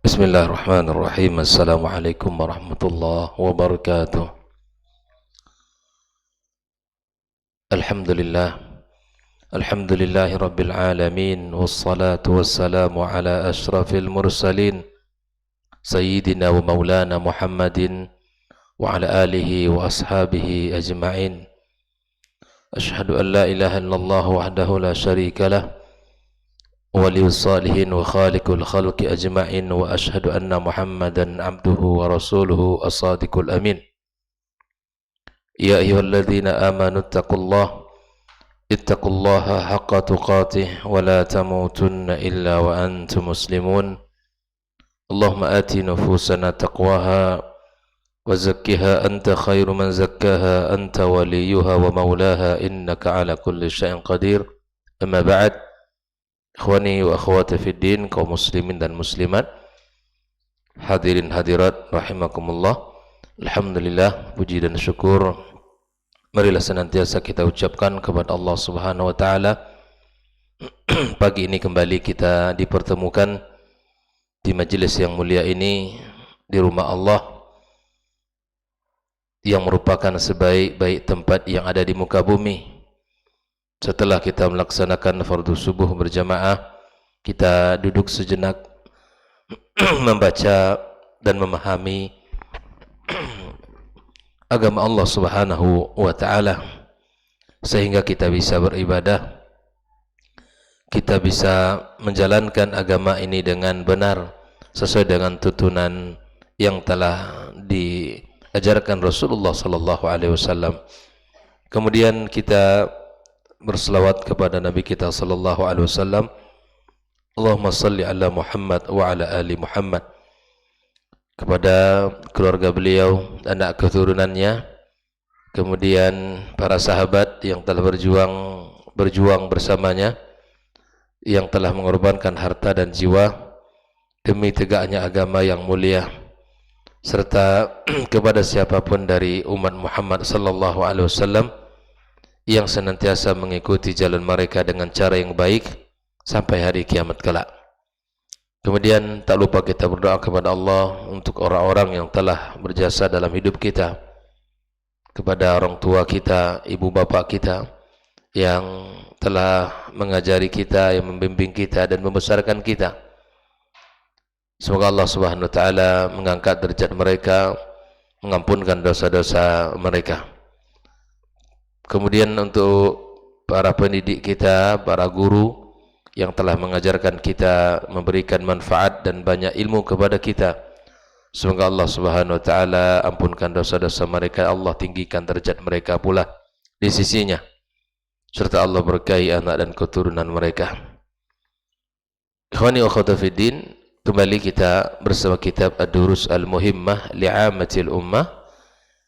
Bismillahirrahmanirrahim. Assalamualaikum warahmatullahi wabarakatuh. Alhamdulillah. Alhamdulillahi rabbil alamin. Wassalatu wassalamu ala ashrafil mursalin Sayyidina wa maulana Muhammadin wa ala alihi wa ashabihi ajma'in. Ashhadu an la ilaha illallah wahdahu la syarika lah, waliyus salihin wa khaliqul khalqi ajma'in, wa ashhadu anna Muhammadan abduhu wa rasuluhu as-sadiqul amin. Ya ayyuhalladzina amanu ittaqullaha haqqa tuqatih wa la tamutunna illa wa antum muslimun. Allahumma ati nufusana taqwaha wa zakkiha anta khairu man zakkaha anta waliyuha wa maulaha innaka ala kulli syai'in qadir. Amma ba'd. Ikhwani wa akhwati fid din, kaum muslimin dan muslimat, hadirin hadirat rahimakumullah. Alhamdulillah, puji dan syukur marilah senantiasa kita ucapkan kepada Allah Subhanahu wa taala. Pagi ini kembali kita dipertemukan di majelis yang mulia ini, di rumah Allah yang merupakan sebaik-baik tempat yang ada di muka bumi. Setelah kita melaksanakan fardu subuh berjamaah, kita duduk sejenak membaca dan memahami agama Allah Subhanahu wa taala, sehingga kita bisa beribadah, kita bisa menjalankan agama ini dengan benar sesuai dengan tuntunan yang telah diajarkan Rasulullah sallallahu alaihi wasallam. Kemudian kita berselawat kepada Nabi kita sallallahu alaihi wasallam. Allahumma salli ala Muhammad wa ala ali Muhammad. Kepada keluarga beliau, anak keturunannya, kemudian para sahabat yang telah berjuang bersamanya, yang telah mengorbankan harta dan jiwa demi tegaknya agama yang mulia, serta kepada siapapun dari umat Muhammad sallallahu alaihi wasallam yang senantiasa mengikuti jalan mereka dengan cara yang baik sampai hari kiamat kelak. Kemudian tak lupa kita berdoa kepada Allah untuk orang-orang yang telah berjasa dalam hidup kita, kepada orang tua kita, ibu bapak kita yang telah mengajari kita, yang membimbing kita dan membesarkan kita. Semoga Allah Subhanahu wa taala mengangkat derajat mereka, mengampunkan dosa-dosa mereka. Kemudian untuk para pendidik kita, para guru yang telah mengajarkan kita, memberikan manfaat dan banyak ilmu kepada kita, semoga Allah Subhanahu wa taala ampunkan dosa-dosa mereka, Allah tinggikan derajat mereka pula di sisinya, serta Allah berkahi anak dan keturunan mereka. Ikhwani wa akhwati fid din, kembali kita bersama kitab Ad-Durus Al-Muhimmah li'amatil ummah,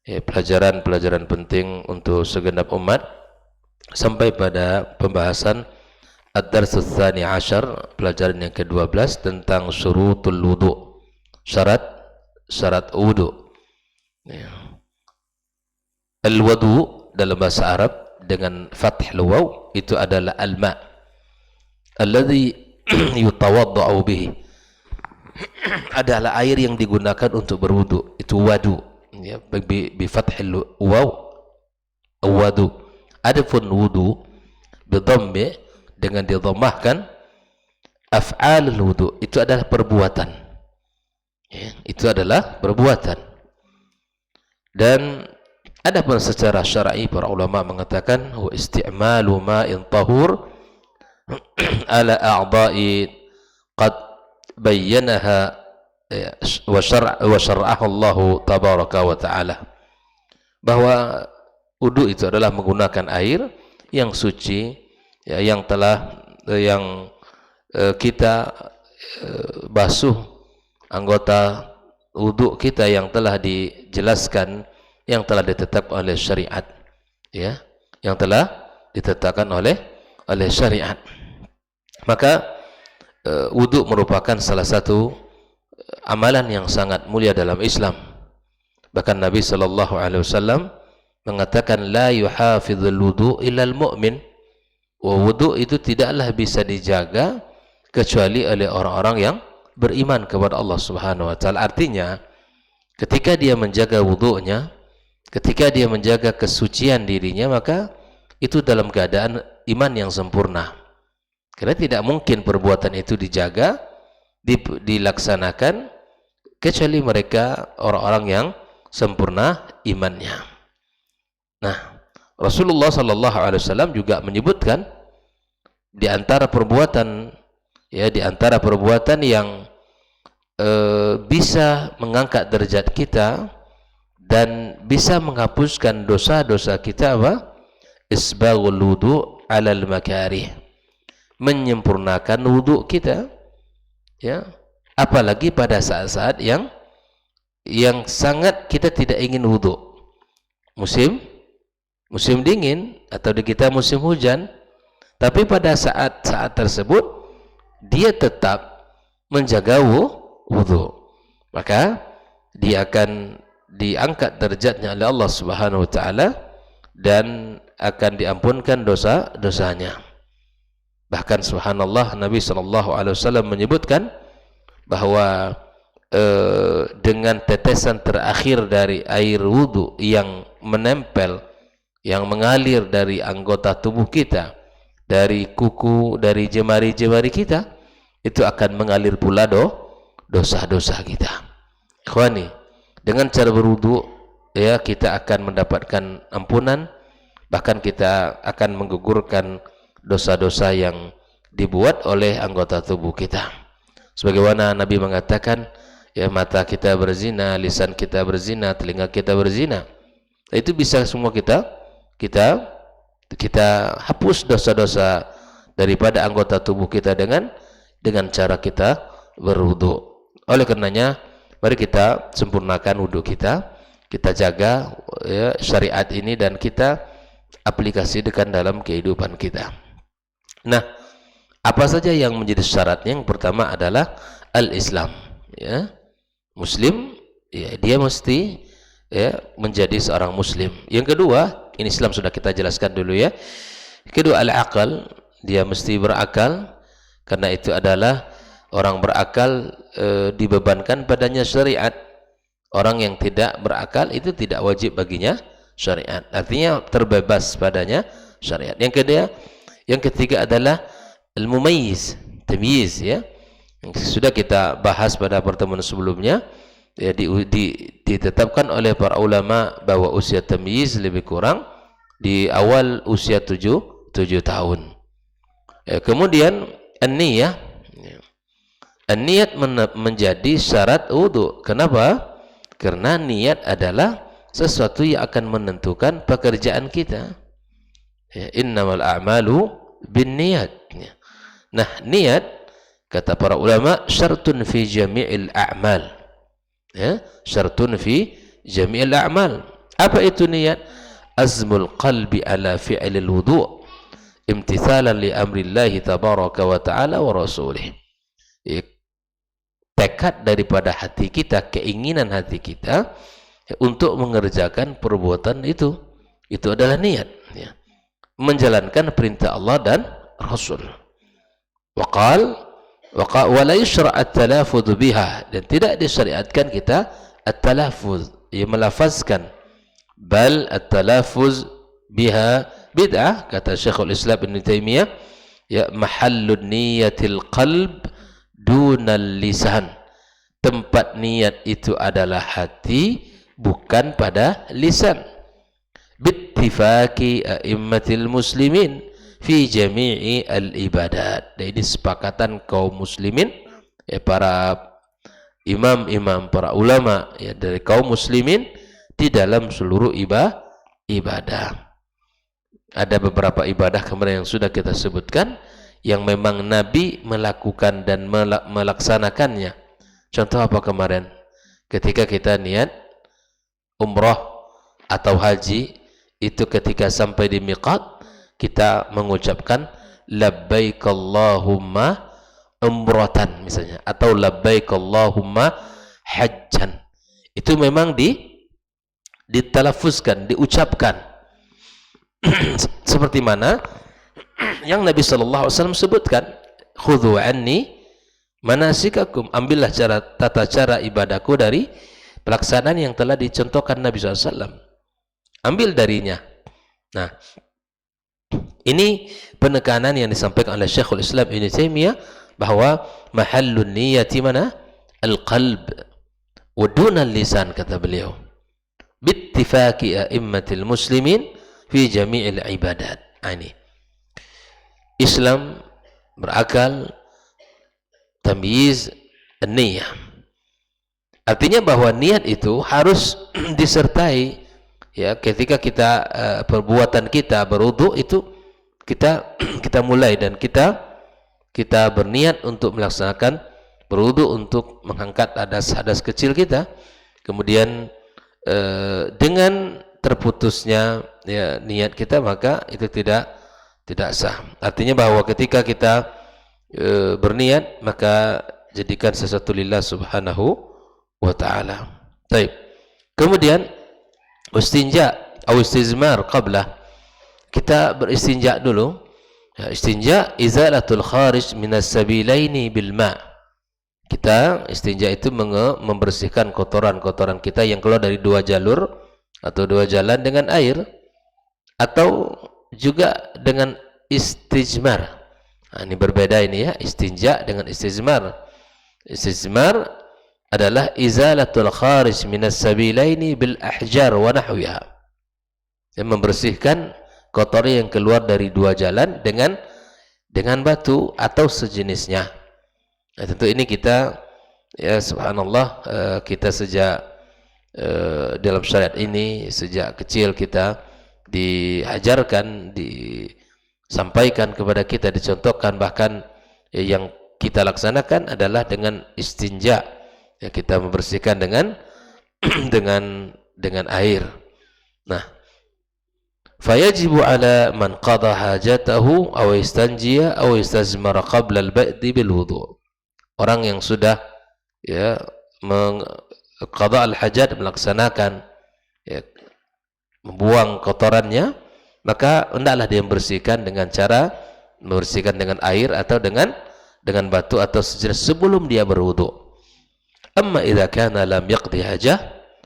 pelajaran-pelajaran penting untuk segenap umat, sampai pada pembahasan Ad-Darsus Tsani Asyar, pelajaran yang ke-12 tentang syurutul wudu, syarat wudu. Al-wudu dalam bahasa Arab dengan fathul waw itu adalah al-ma alladhi yutawadda'u bihi, adalah air yang digunakan untuk berwudu, itu wadu ya, bi fathil waw wadu. Adapun wudu bi dhammi, dengan didhammahkan, af'alul wudu, itu adalah perbuatan ya, itu adalah perbuatan. Dan adapun secara syar'i, para ulama mengatakan wa isti'malu ma'in tahur ala a'dha'i qad bayyanaha wa syar'ahu Allah tabaraka wa ta'ala, bahwa wudu itu adalah menggunakan air yang suci ya, yang kita basuh anggota wudu kita yang telah dijelaskan, yang telah ditetapkan oleh syariat ya, yang telah ditetapkan oleh syariat. Maka wudu merupakan salah satu amalan yang sangat mulia dalam Islam. Bahkan Nabi sallallahu alaihi wasallam mengatakan la yuhafizul wudu illal mu'min. Wudu itu tidaklah bisa dijaga kecuali oleh orang-orang yang beriman kepada Allah Subhanahu wa taala. Artinya ketika dia menjaga wudunya, ketika dia menjaga kesucian dirinya, maka itu dalam keadaan iman yang sempurna. Karena tidak mungkin perbuatan itu dijaga, dilaksanakan kecuali mereka orang-orang yang sempurna imannya. Nah, Rasulullah sallallahu alaihi wasallam juga menyebutkan di antara perbuatan yang bisa mengangkat derajat kita dan bisa menghapuskan dosa-dosa kita apa? Isbaghul wudu' 'alal makarih. Menyempurnakan wudu kita, ya. Apalagi pada saat-saat yang sangat kita tidak ingin wudu. Musim dingin atau di kita musim hujan, tapi pada saat-saat tersebut dia tetap menjaga wudu, maka dia akan diangkat derajatnya oleh Allah Subhanahu wa taala dan akan diampunkan dosa-dosanya. Bahkan subhanallah, Nabi sallallahu alaihi wasallam menyebutkan bahwa dengan tetesan terakhir dari air wudu yang menempel, yang mengalir dari anggota tubuh kita, dari kuku, dari jemari-jemari kita, itu akan mengalir pula dosa-dosa kita. Ikhwani, dengan cara berwudu, ya, kita akan mendapatkan ampunan, bahkan kita akan menggugurkan dosa-dosa yang dibuat oleh anggota tubuh kita. Sebagaimana Nabi mengatakan, ya, mata kita berzina, lisan kita berzina, telinga kita berzina. Itu bisa semua kita hapus dosa-dosa daripada anggota tubuh kita dengan cara kita berwudu. Oleh karenanya, mari kita sempurnakan wudu kita jaga, ya, syariat ini dan kita aplikasikan dalam kehidupan kita. Nah, apa saja yang menjadi syaratnya? Yang pertama adalah al-Islam, ya. Muslim, ya, dia mesti, ya, menjadi seorang muslim. Yang kedua, ini Islam sudah kita jelaskan dulu, ya. Kedua, al-aqal, dia mesti berakal, karena itu adalah orang berakal dibebankan padanya syariat. Orang yang tidak berakal itu tidak wajib baginya syariat, artinya terbebas padanya syariat. Yang ketiga adalah al-mumayyiz, tamyiz, ya. Yang sudah kita bahas pada pertemuan sebelumnya, ya, ditetapkan oleh para ulama bahwa usia tamyiz lebih kurang di awal usia 7 tahun. Kemudian an-niyah, an-niyat menjadi syarat wudu. Kenapa? Karena niat adalah sesuatu yang akan menentukan pekerjaan kita. Ya, innamal a'malu binniyat. Nah, niat, kata para ulama, syartun fi jami'il a'mal. Ya, syartun fi jami'il a'mal. Apa itu niat? Azmul qalbi ala fi'lil wudu', imtithalan li amrillahi tabaraka wa ta'ala wa rasulih. Ya, tekad daripada hati kita, keinginan hati kita, ya, untuk mengerjakan perbuatan itu adalah niat, ya. Menjalankan perintah Allah dan Rasul. Wa la yushra' at-talaffuz biha, dan tidak disyariatkan kita at-talaffuz, ya, melafazkan. Bal at-talaffuz biha bid'ah, kata Syekhul Islam Ibn Taimiyah, ya, mahallun niyatil qalb dunal lisan. Tempat niat itu adalah hati, bukan pada lisan. Bittifaqi a'immatil muslimin fi jami'i al-ibadat. Dan ini sepakatan kaum muslimin, ya, para imam-imam, para ulama, ya, dari kaum muslimin di dalam seluruh ibadah. Ada beberapa ibadah kemarin yang sudah kita sebutkan yang memang Nabi melakukan dan melaksanakannya. Contoh apa kemarin? Ketika kita niat umrah atau haji, itu ketika sampai di miqat, kita mengucapkan labbaik Allahumma umratan misalnya, atau labbaik Allahumma hajjan. Itu memang ditalafuzkan, diucapkan. Seperti mana yang Nabi sallallahu alaihi wasallam sebutkan, khudhu anni manasikakum, ambillah tata cara ibadahku dari pelaksanaan yang telah dicontohkan Nabi SAW. Ambil darinya. Nah, ini penekanan yang disampaikan oleh Syekhul Islam Ibnu Taimiyah bahwa mahallun niyati mana? Al-qalb wa duna lisan, kata beliau. Bittifaqi a'immatil muslimin fi jami'il ibadat. Ini Islam berakal tamyiz niyah. Artinya bahwa niat itu harus disertai, ya, ketika kita perbuatan kita berwudu itu kita mulai dan kita berniat untuk melaksanakan berwudu untuk mengangkat hadas kecil kita, kemudian dengan terputusnya, ya, niat kita, maka itu tidak sah. Artinya bahwa ketika kita berniat, maka jadikan sesuatu lillah subhanahu wa ta'ala. Baik. Kemudian istinja atau istizmar qabla, kita beristinja dulu. Ya, istinja izalatul kharij minas sabilaini bil ma'. Kita istinja itu membersihkan kotoran-kotoran kita yang keluar dari dua jalur atau dua jalan dengan air, atau juga dengan istijmar. Nah, ini berbeda ini, ya, istinja dengan istijmar. Istijmar adalah izalatul kharij minas sabilaini bil ahjar wa nahwiha. Yang membersihkan kotoran yang keluar dari dua jalan dengan batu atau sejenisnya. Nah, tentu ini kita, ya, subhanallah, kita sejak dalam syariat ini sejak kecil kita diajarkan, disampaikan kepada kita, dicontohkan, bahkan yang kita laksanakan adalah dengan istinja. Ya, kita membersihkan dengan dengan air. Nah, fayajibu ala man qada hajatahu aw istanjiya aw istazmara qabla al-ba'di bil wudu'. Orang yang sudah, ya, qada al-hajat, melaksanakan, ya, membuang kotorannya, maka hendaklah dia membersihkan dengan cara membersihkan dengan air atau dengan batu atau sejenis sebelum dia berwudu. Amma idza kana lam yaqdi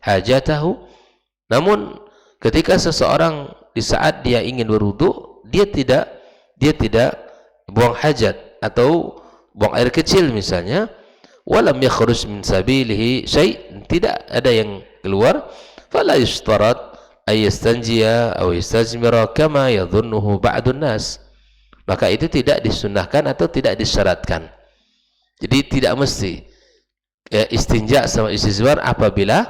hajatahu, namun ketika seseorang di saat dia ingin berwudu, dia tidak buang hajat atau buang air kecil misalnya, walam yakhruj min sabilihi syai', tidak ada yang keluar, fala yushtarat ay yastanjiya aw yastajmira kama yadhunnuhu ba'dun nas. Maka itu tidak disunnahkan atau tidak disyaratkan. Jadi tidak mesti, ya, istinja sama istizmar apabila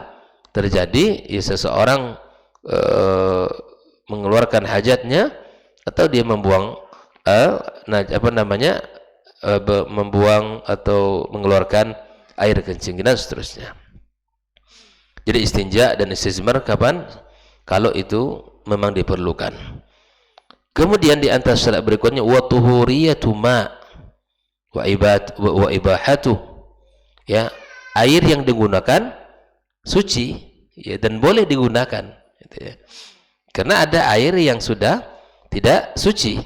terjadi, ya, seseorang mengeluarkan hajatnya atau dia membuang membuang atau mengeluarkan air kencing dan seterusnya. Jadi istinja dan istizmar kapan? Kalau itu memang diperlukan. Kemudian di antara syarat berikutnya wa tuhuriyatu ma wa ibahatu, ya, air yang digunakan suci, ya, dan boleh digunakan, gitu, ya. Karena ada air yang sudah tidak suci.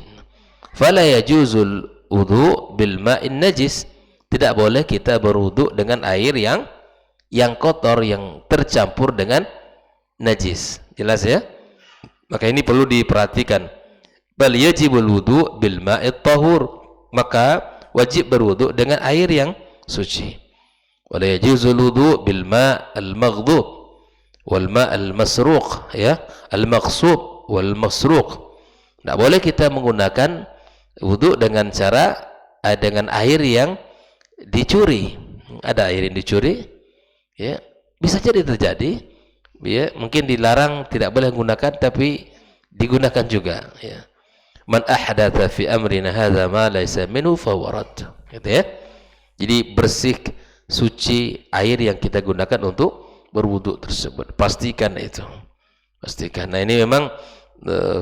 Fala yajuzul wudu bil ma'in najis, tidak boleh kita berwudu dengan air yang kotor, yang tercampur dengan najis. Jelas, ya? Maka ini perlu diperhatikan. Bal yajibul wudu bil ma'it tahur, maka wajib berwudu dengan air yang suci. Wala yajuzul wudu bil ma'al maghdub wal ma'al masruq, ya, al maqsub wal masruq. Tidak boleh kita menggunakan wudu dengan air yang dicuri. Ada air yang dicuri, ya, bisa jadi terjadi, ya, mungkin dilarang, tidak boleh menggunakan, tapi digunakan juga, ya. Man ahdatha fi amrina hadza ma laysa minhu fa huwa rad, gitu, ya. Jadi bersih, suci air yang kita gunakan untuk berwudu tersebut, pastikan itu, pastikan. Nah, ini memang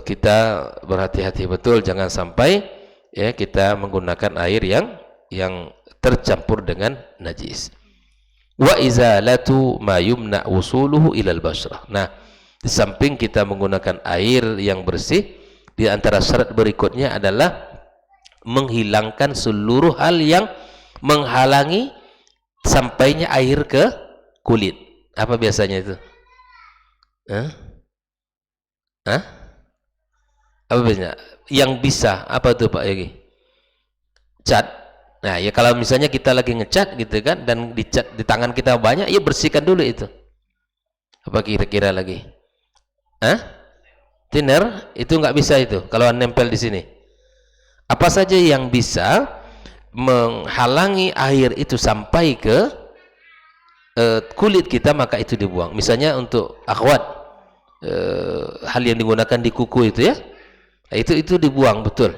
kita berhati-hati betul, jangan sampai, ya, kita menggunakan air yang tercampur dengan najis. Wa izalatu ma yumna wusuluhu ilal basyrah. Nah, di samping kita menggunakan air yang bersih, di antara syarat berikutnya adalah menghilangkan seluruh hal yang menghalangi sampainya air ke kulit. Apa biasanya itu? Hah? Hah? Apa biasanya? Yang bisa apa tuh Pak Yogi? Cat. Nah, ya kalau misalnya kita lagi ngecat gitu kan, dan di tangan kita banyak, ya bersihkan dulu itu. Apa kira-kira lagi? Hah? Thinner itu nggak bisa itu kalau nempel di sini. Apa saja yang bisa menghalangi air itu sampai ke kulit kita, maka itu dibuang. Misalnya untuk akhwat, hal yang digunakan di kuku itu ya, itu dibuang betul.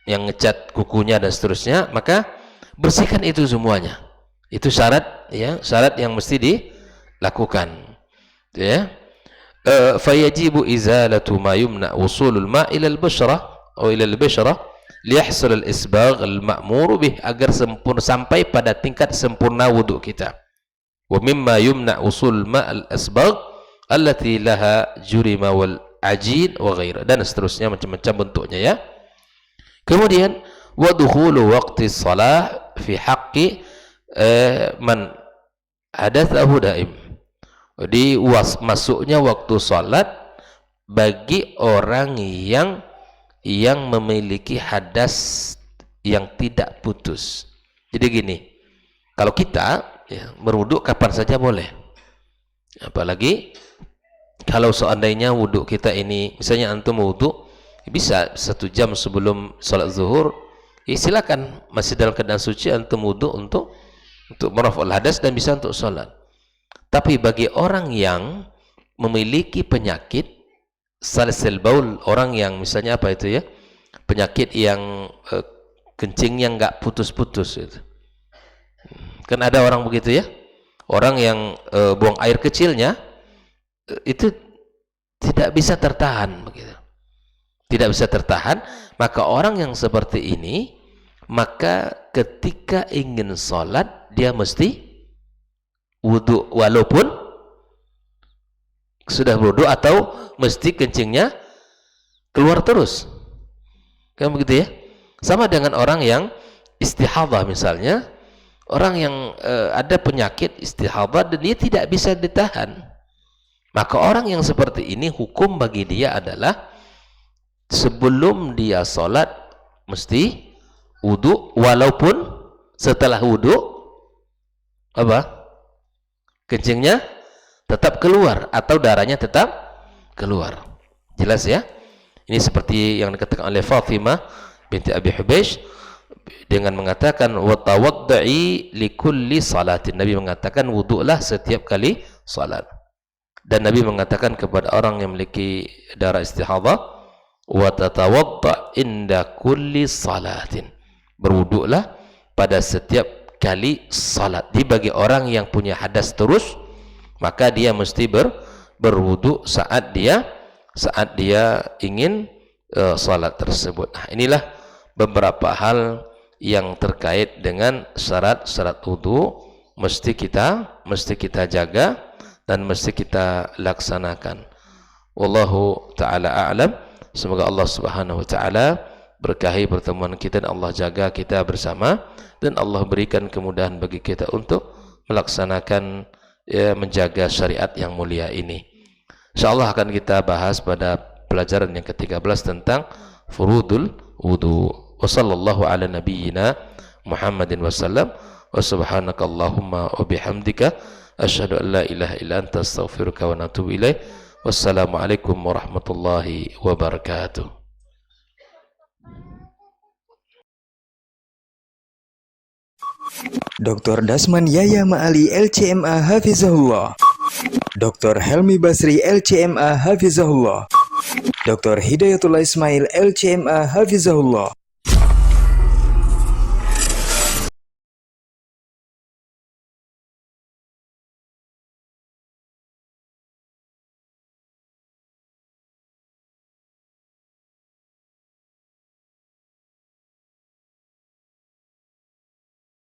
Yang ngecat kukunya dan seterusnya, maka bersihkan itu semuanya. Itu syarat ya, syarat yang mesti dilakukan. Ya. Fayajibu izalatu ma yumna wusulul ma' ila al-bashrah atau ila al-bashrah liyahsul al-isbagh al-ma'mur bih, agar sempurna sampai pada tingkat sempurna wudu kita. Wa mimma yumna usul ma' al-asbagh allati laha jurima wal ajin wa ghairah, dan seterusnya, macam-macam bentuknya ya. Kemudian wa dukhulu waqti shalah fi haqqi man hadatsahu daim. Jadi masuknya waktu salat bagi orang yang memiliki hadas yang tidak putus. Jadi gini, kalau kita ya, berwudu kapan saja boleh. Apalagi kalau seandainya wudu kita ini, misalnya antum wudu bisa 1 jam sebelum sholat zuhur, ya silakan, masih dalam keadaan suci antum wudu untuk merafa'ul hadas dan bisa untuk sholat. Tapi bagi orang yang memiliki penyakit salsil baul, orang yang misalnya apa itu ya, penyakit yang kencingnya nggak putus-putus itu. Kan ada orang begitu ya, orang yang buang air kecilnya itu tidak bisa tertahan begitu, tidak bisa tertahan. Maka orang yang seperti ini, maka ketika ingin sholat dia mesti wudu walaupun sudah wudu, atau mesti kencingnya keluar terus, kan begitu ya. Sama dengan orang yang istihadhah misalnya, orang yang ada penyakit istihadhah dan dia tidak bisa ditahan, maka orang yang seperti ini hukum bagi dia adalah sebelum dia sholat mesti wudu, walaupun setelah wudu apa? Kencingnya tetap keluar atau darahnya tetap keluar. Jelas ya? Ini seperti yang dikatakan oleh Fatimah binti Abi Hubeish dengan mengatakan wa tawadda'i likulli salatin. Nabi mengatakan wudulah setiap kali salat. Dan Nabi mengatakan kepada orang yang memiliki darah istihadhah, wa tatawadda' inda kulli salatin. Berwudulah pada setiap kali salat. Di bagi orang yang punya hadas terus, maka dia mesti berwudu saat dia ingin salat tersebut. Nah, inilah beberapa hal yang terkait dengan syarat-syarat wudu mesti kita jaga dan mesti kita laksanakan. Wallahu taala a'lam. Semoga Allah Subhanahu wa taala berkahi pertemuan kita dan Allah jaga kita bersama, dan Allah berikan kemudahan bagi kita untuk melaksanakan menjaga syariat yang mulia ini. InsyaAllah akan kita bahas pada pelajaran yang ke-13 tentang furudul wudu. Wa sallallahu ala nabiyyina Muhammadin wasallam. Wa subhanakallahumma wa bihamdika asyhadu an la ilaha illa anta astaghfiruka wa atubu ilaik. Wassalamualaikum warahmatullahi wabarakatuh. Dr. Dasman Yaya Ma'ali LCMA Hafizahullah, Dr. Helmi Basri LCMA Hafizahullah, Dr. Hidayatullah Ismail LCMA Hafizahullah.